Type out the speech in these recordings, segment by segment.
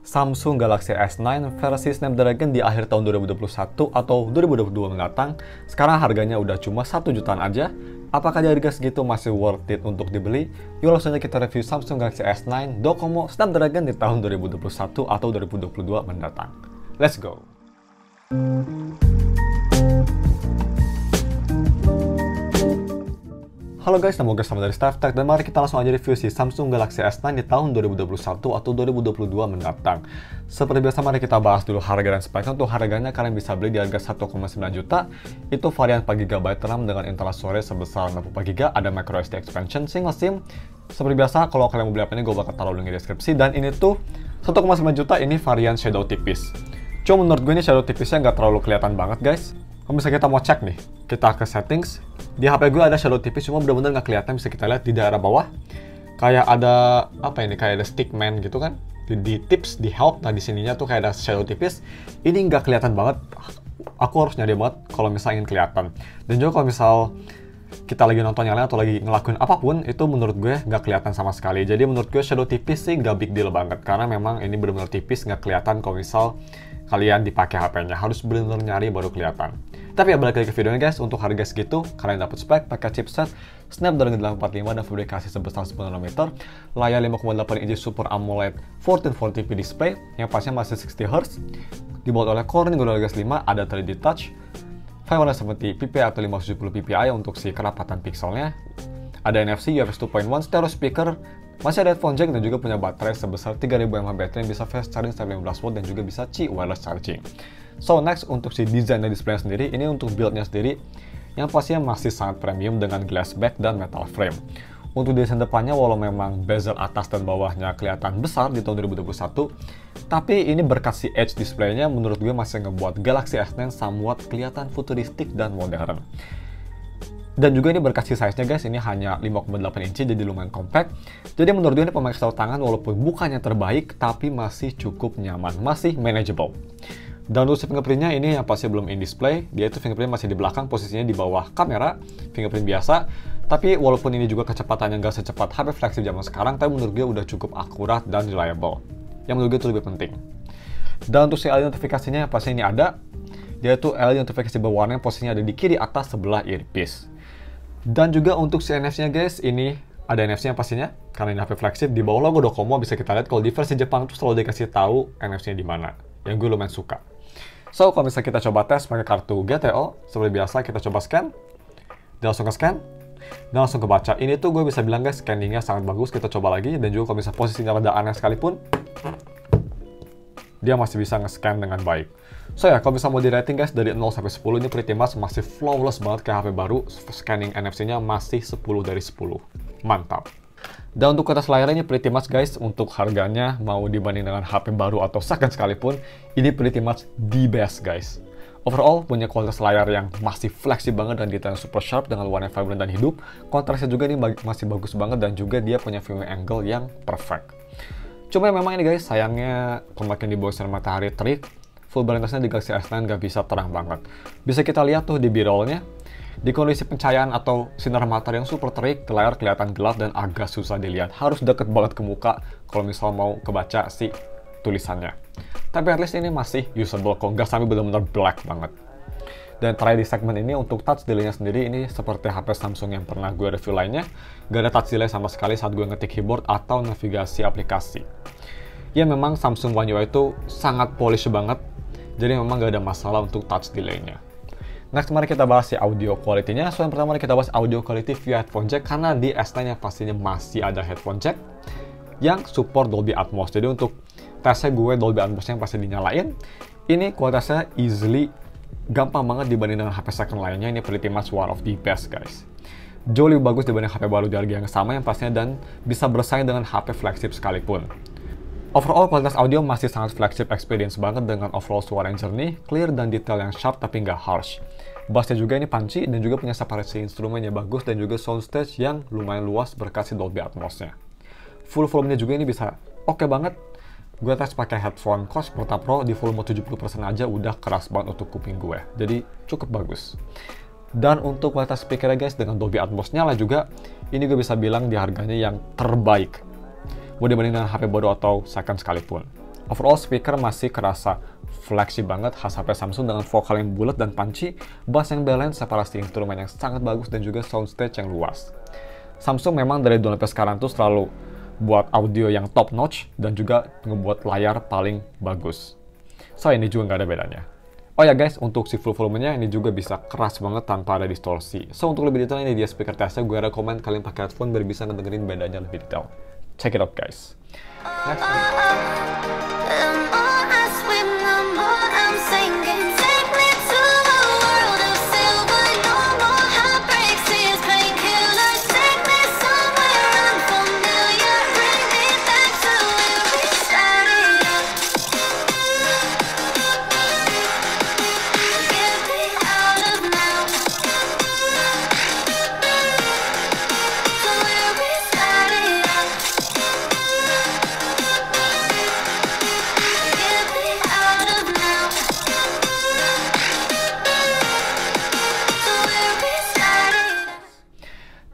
Samsung Galaxy S9 versi Snapdragon di akhir tahun 2021 atau 2022 mendatang, sekarang harganya udah cuma 1 jutaan aja. Apakah di harga segitu masih worth it untuk dibeli? Yuk langsung aja kita review Samsung Galaxy S9 Docomo Snapdragon di tahun 2021 atau 2022 mendatang. Let's go! Halo guys, nama gue Sama dari StaffTech dan mari kita langsung aja review si Samsung Galaxy S9 di tahun 2021 atau 2022 mendatang. Seperti biasa mari kita bahas dulu harga dan speknya. Untuk harganya kalian bisa beli di harga 1,9 juta. Itu varian 4GB RAM dengan internal storage sebesar 64GB, ada microSD expansion, single SIM. Seperti biasa kalau kalian mau beli apa ini gue bakal taruh link di deskripsi. Dan ini tuh 1,9 juta ini varian shadow tipis. Cuma menurut gue ini shadow tipisnya nggak terlalu kelihatan banget guys. Kalau misalnya kita mau cek nih, kita ke settings. Di HP gue ada shadow tipis, cuma benar-benar nggak kelihatan. Bisa kita lihat di daerah bawah, kayak ada apa ini? Kayak ada stickman gitu kan? Di tips, di help, nah di sininya tuh kayak ada shadow tipis. Ini nggak kelihatan banget. Aku harus nyari banget kalau misalnya ingin kelihatan. Dan juga kalau misal kita lagi nonton yang lain atau lagi ngelakuin apapun, itu menurut gue nggak kelihatan sama sekali. Jadi menurut gue shadow tipis sih nggak big deal banget, karena memang ini benar-benar tipis, nggak kelihatan kalau misal kalian dipakai HP-nya. Harus benar-benar nyari baru kelihatan. Tapi ya balik lagi ke videonya guys, untuk harga segitu kalian dapat spek pakai chipset Snapdragon 845 dan fabrikasi sebesar 10nm, layar 5,8 inci Super AMOLED 1440p display yang pasnya masih 60Hz, dibuat oleh Corning Gorilla Glass 5, ada 3D Touch, 570 ppi atau 570 ppi untuk si kerapatan pixelnya, ada NFC, UFS 2.1, stereo speaker, masih ada headphone jack dan juga punya baterai sebesar 3000 mAh baterai yang bisa fast charging sampai 15W dan juga bisa Qi wireless charging. So next, untuk si desain dan displaynya sendiri, ini untuk build-nya sendiri yang pastinya masih sangat premium dengan glass back dan metal frame. Untuk desain depannya, walau memang bezel atas dan bawahnya kelihatan besar di tahun 2021, tapi ini berkat si Edge displaynya menurut gue masih ngebuat Galaxy S9 somewhat kelihatan futuristik dan modern. Dan juga ini berkat si size-nya guys, ini hanya 5,8 inci jadi lumayan compact. Jadi menurut gue ini pemakai sarung tangan walaupun bukannya terbaik, tapi masih cukup nyaman, masih manageable. Dan untuk si fingerprint-nya ini yang pasti belum in display, dia itu fingerprint masih di belakang, posisinya di bawah kamera, fingerprint biasa. Tapi walaupun ini juga kecepatannya nggak secepat HP flagship zaman sekarang, tapi menurut gue udah cukup akurat dan reliable. Yang menurut gue itu lebih penting. Dan untuk si LED notifikasinya pasti ini ada, dia itu LED notifikasi berwarna yang posisinya ada di kiri atas sebelah earpiece. Dan juga untuk si NFC-nya guys, ini ada NFC-nya pastinya, karena ini HP flagship, di bawah logo Docomo bisa kita lihat kalau di versi Jepang itu selalu dikasih tahu NFC-nya di mana, yang gue lumayan suka. So, kalau misalnya kita coba tes pakai kartu GTO, seperti biasa kita coba scan, dan langsung ke scan, dan langsung ke baca. Ini tuh gue bisa bilang guys, scanningnya sangat bagus, kita coba lagi, dan juga kalau misalnya posisinya rada aneh sekalipun, dia masih bisa nge-scan dengan baik. So ya, kalau misalnya mau di rating guys, dari 0 sampai 10 ini pretty much masih flawless banget kayak HP baru, scanning NFC-nya masih 10 dari 10. Mantap. Dan untuk atas layarnya ini pretty much guys, untuk harganya mau dibanding dengan HP baru atau second sekalipun, ini pretty much the best guys. Overall punya kualitas layar yang masih fleksibel banget dan detail super sharp dengan warna vibrant dan hidup. Kontrasnya juga ini masih bagus banget dan juga dia punya viewing angle yang perfect. Cuma memang ini guys, sayangnya pemakai di bawah sinar matahari terik, full brightness-nya di Galaxy S9 nggak bisa terang banget. Bisa kita lihat tuh di B-roll-nya, di kondisi pencahayaan atau sinar matahari yang super terik, layar kelihatan gelap dan agak susah dilihat. Harus deket banget ke muka kalau misal mau kebaca si tulisannya. Tapi at least ini masih usable kok, nggak sampai benar-benar black banget. Dan terakhir di segmen ini untuk touch delay-nya sendiri, ini seperti HP Samsung yang pernah gue review lainnya, gak ada touch delay sama sekali saat gue ngetik keyboard atau navigasi aplikasi. Ya memang Samsung One UI itu sangat polish banget, jadi memang gak ada masalah untuk touch delay-nya. Next, mari kita bahas si audio quality-nya. So, yang pertama mari kita bahas audio quality via headphone jack, karena di S9 yang pastinya masih ada headphone jack yang support Dolby Atmos. Jadi untuk tesnya gue Dolby Atmos-nya yang pasti dinyalain, ini kualitasnya easily gampang banget dibanding dengan HP second lainnya. Ini pretty much one of the best guys. Jauh lebih bagus dibanding HP baru di harga yang sama yang pastinya dan bisa bersaing dengan HP flagship sekalipun. Overall, kualitas audio masih sangat flagship experience banget dengan overall suara yang jernih, clear, dan detail yang sharp tapi nggak harsh. Bassnya juga ini punchy dan juga punya separasi instrumennya bagus dan juga soundstage yang lumayan luas berkat si Dolby Atmos-nya. Full volume-nya juga ini bisa oke banget. Gue tes pakai headphone Cos Porta Pro di volume 70% aja udah keras banget untuk kuping gue. Jadi cukup bagus. Dan untuk kualitas speaker guys dengan Dolby Atmos-nya lah juga, ini gue bisa bilang di harganya yang terbaik. Mau dibanding dengan HP baru atau second sekalipun. Overall speaker masih kerasa flagship banget, khas HP Samsung dengan vokal yang bulat dan punchy, bass yang balance, separasi instrumen yang sangat bagus, dan juga soundstage yang luas. Samsung memang dari dulu sampai sekarang tuh selalu buat audio yang top notch dan juga ngebuat layar paling bagus. So ini juga nggak ada bedanya. Oh ya guys, untuk si full volumenya ini juga bisa keras banget tanpa ada distorsi. So untuk lebih detail ini dia speaker testnya, gue rekomend kalian pakai headphone biar bisa ngedengerin bedanya lebih detail. Check it out guys. Next.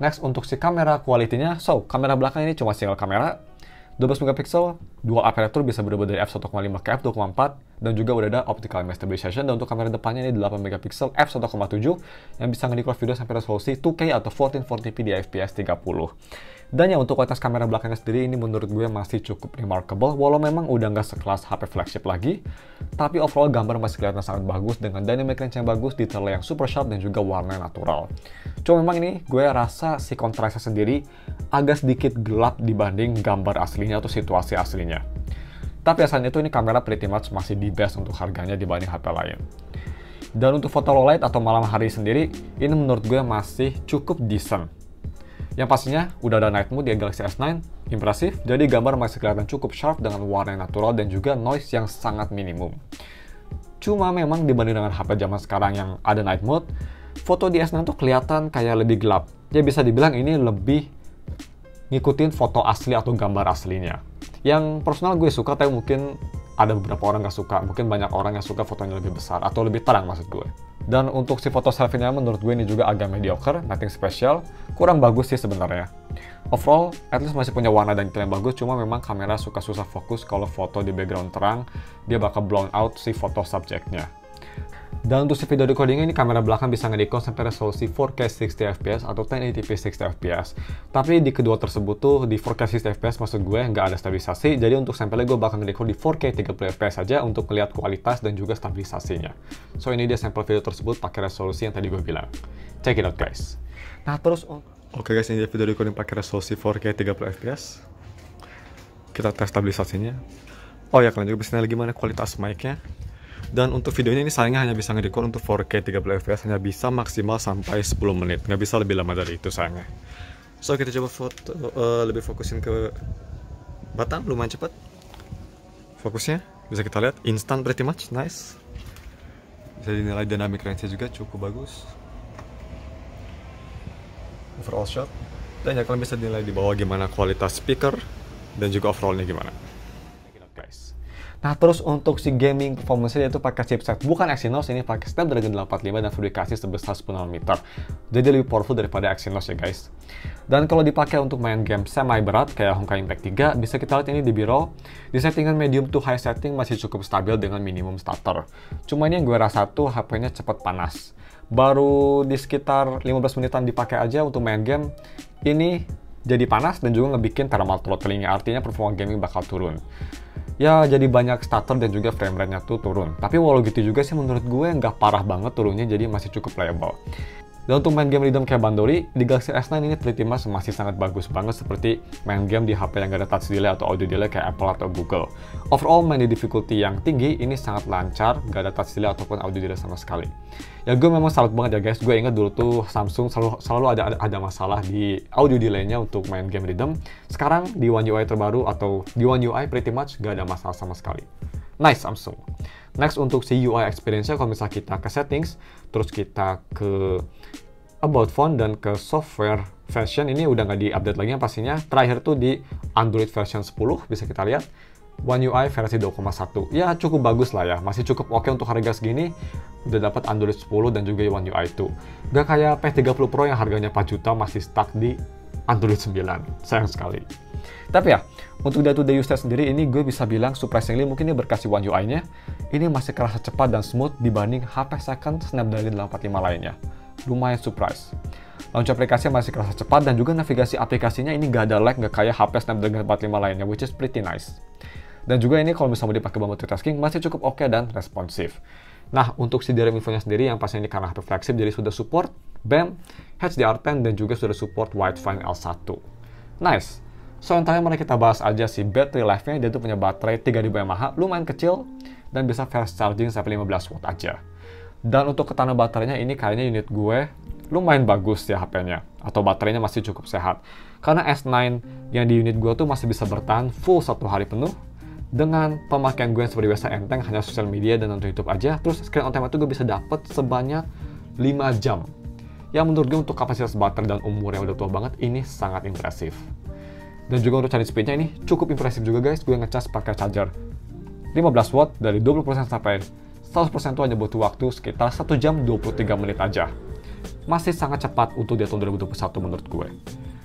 Next, untuk si kamera quality-nya, kamera belakang ini cuma single kamera, 12 megapiksel, dual aperture bisa berubah dari f1.5 ke f2.4, dan juga udah ada optical image stabilization, dan untuk kamera depannya ini 8 megapiksel f1.7 yang bisa nge-record video sampai resolusi 2K atau 1440p di fps 30. Dan ya untuk kualitas kamera belakangnya sendiri ini menurut gue masih cukup remarkable, walau memang udah nggak sekelas HP flagship lagi, tapi overall gambar masih kelihatan sangat bagus dengan dynamic range yang bagus, detail yang super sharp, dan juga warna natural. Cuma memang ini gue rasa si kontrasnya sendiri agak sedikit gelap dibanding gambar aslinya atau situasi aslinya. Tapi asalnya itu ini kamera pretty much masih the best untuk harganya dibanding HP lain. Dan untuk foto low light atau malam hari sendiri, ini menurut gue masih cukup decent. Yang pastinya udah ada night mode di Galaxy S9, impresif, jadi gambar masih kelihatan cukup sharp dengan warna yang natural dan juga noise yang sangat minimum. Cuma memang dibanding dengan HP zaman sekarang yang ada night mode, foto di S9 tuh kelihatan kayak lebih gelap. Ya bisa dibilang ini lebih ngikutin foto asli atau gambar aslinya. Yang personal gue suka, tapi mungkin ada beberapa orang gak suka. Mungkin banyak orang yang suka fotonya lebih besar atau lebih terang maksud gue. Dan untuk si foto selfie-nya menurut gue ini juga agak mediocre, nothing special, kurang bagus sih sebenarnya. Overall, at least masih punya warna dan detail yang bagus, cuma memang kamera suka susah fokus kalau foto di background terang, dia bakal blown out si foto subjeknya. Dan untuk si video recordingnya ini kamera belakang bisa nge-record sampai resolusi 4K 60fps atau 1080p 60fps. Tapi di kedua tersebut tuh di 4K 60fps maksud gue nggak ada stabilisasi, jadi untuk sampelnya gue bakal nge-record di 4K 30fps saja untuk melihat kualitas dan juga stabilisasinya. So ini dia sampel video tersebut pakai resolusi yang tadi gue bilang. Check it out guys. Nah terus, oke guys, ini dia video recording pakai resolusi 4K 30fps. Kita tes stabilisasinya. Oh ya, kalian juga bisa lihat gimana kualitas mic-nya. Dan untuk videonya ini sayangnya hanya bisa nge-record untuk 4K 30fps, hanya bisa maksimal sampai 10 menit, nggak bisa lebih lama dari itu sayangnya. So kita coba foto, lebih fokusin ke batang, lumayan cepat fokusnya, bisa kita lihat instant pretty much, nice. Bisa dinilai dynamic range-nya juga cukup bagus, overall shot. Dan ya kalian bisa dinilai di bawah gimana kualitas speaker dan juga overallnya gimana. Nah terus untuk si gaming performance-nya itu pakai chipset bukan Exynos, ini pakai Snapdragon 845 dan fabrikasi sebesar 10 nanometer. Jadi lebih powerful daripada Exynos ya guys. Dan kalau dipakai untuk main game semi berat kayak Honkai Impact 3, bisa kita lihat ini di B-roll, di settingan medium to high setting masih cukup stabil dengan minimum stutter. Cuma ini yang gue rasa tuh HP-nya cepet panas. Baru di sekitar 15 menitan dipakai aja untuk main game, ini jadi panas dan juga ngebikin thermal throttling, artinya performa gaming bakal turun. Ya jadi banyak stutter dan juga frame rate-nya tuh turun. Tapi walau gitu juga sih menurut gue nggak parah banget turunnya, jadi masih cukup playable. Dan untuk main game rhythm kayak Bandori, di Galaxy S9 ini pretty much masih sangat bagus banget seperti main game di HP yang gak ada touch delay atau audio delay kayak Apple atau Google. Overall main di difficulty yang tinggi ini sangat lancar, gak ada touch delay ataupun audio delay sama sekali. Ya gue memang salut banget ya guys, gue ingat dulu tuh Samsung selalu ada masalah di audio delay-nya untuk main game rhythm. Sekarang di One UI terbaru atau di One UI pretty much gak ada masalah sama sekali. Nice Samsung. Next untuk si UI experience-nya, kalau misalnya kita ke settings, terus kita ke about phone dan ke software version, ini udah nggak di-update lagi pastinya. Terakhir tuh di Android version 10, bisa kita lihat. One UI versi 2.1. Ya cukup bagus lah ya, masih cukup oke untuk harga segini. Udah dapat Android 10 dan juga One UI 2. Gak kayak P30 Pro yang harganya 4 juta masih stuck di Android 9. Sayang sekali. Tapi ya, untuk day-to-day usage sendiri ini gue bisa bilang surprisingly mungkin ini berkasih One UI-nya, ini masih kerasa cepat dan smooth dibanding HP second Snapdragon 845 lainnya. Lumayan surprise. Launch aplikasi masih kerasa cepat dan juga navigasi aplikasinya ini nggak ada lag, nggak kayak HP Snapdragon 845 lainnya, which is pretty nice. Dan juga ini kalau misalnya mau dipakai buat multitasking masih cukup oke dan responsif. Nah, untuk si DRM infonya sendiri yang pastinya ini karena HP flagship jadi sudah support BEM, HDR10 dan juga sudah support Wi-Fi L1. Nice. So, yang terakhir mari kita bahas aja si battery life-nya. Dia tuh punya baterai 3000 mAh, lumayan kecil dan bisa fast charging sampai 15 watt aja. Dan untuk ketahanan baterainya ini kayaknya unit gue lumayan bagus ya HP-nya, atau baterainya masih cukup sehat. Karena S9 yang di unit gue tuh masih bisa bertahan full 1 hari penuh dengan pemakaian gue yang seperti biasa enteng, hanya sosial media dan nonton YouTube aja. Terus screen on time itu gue bisa dapet sebanyak 5 jam. Yang menurut gue untuk kapasitas baterai dan umur yang udah tua banget, ini sangat impresif. Dan juga untuk charging speed-nya ini cukup impresif juga guys. Gue ngecas pakai charger 15 watt dari 20% sampai 100% itu hanya butuh waktu sekitar 1 jam 23 menit aja. Masih sangat cepat untuk di tahun 2021 menurut gue.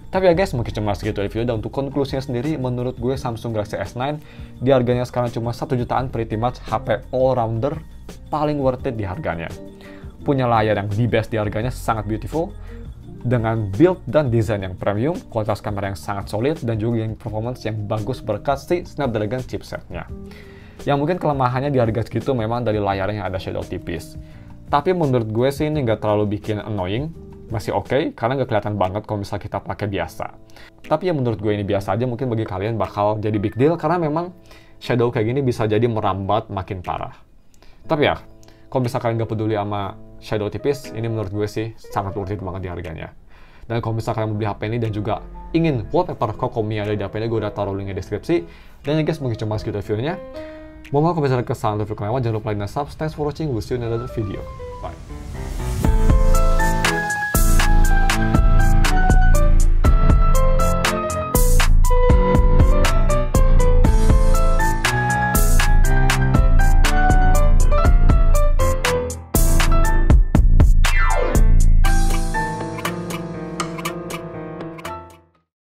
Tapi ya guys, mungkin cuma segitu video. Dan untuk konklusinya sendiri, menurut gue Samsung Galaxy S9 di harganya sekarang cuma 1 jutaan, pretty much HP all-rounder paling worth it di harganya. Punya layar yang the best di harganya, sangat beautiful, dengan build dan desain yang premium, kualitas kamera yang sangat solid, dan juga yang performance yang bagus berkat si Snapdragon chipsetnya. Yang mungkin kelemahannya di harga segitu memang dari layarnya yang ada shadow tipis. Tapi menurut gue sih ini nggak terlalu bikin annoying, masih oke, karena nggak kelihatan banget kalau misalnya kita pakai biasa. Tapi ya menurut gue ini biasa aja, mungkin bagi kalian bakal jadi big deal, karena memang shadow kayak gini bisa jadi merambat makin parah. Tapi ya, kalau misalnya kalian nggak peduli sama shadow tipis, ini menurut gue sih sangat worth it banget di harganya. Dan kalau misalnya kalian mau beli HP ini dan juga ingin wallpaper Kokomi ada di HP ini, gue udah taruh linknya di deskripsi. Dan ya guys, mungkin cuma segitu videonya. Mohon maaf kalau misalnya kesalahan atau kekurangan, jangan lupa like dan subscribe. Thanks for watching, we'll see you in another video. Bye.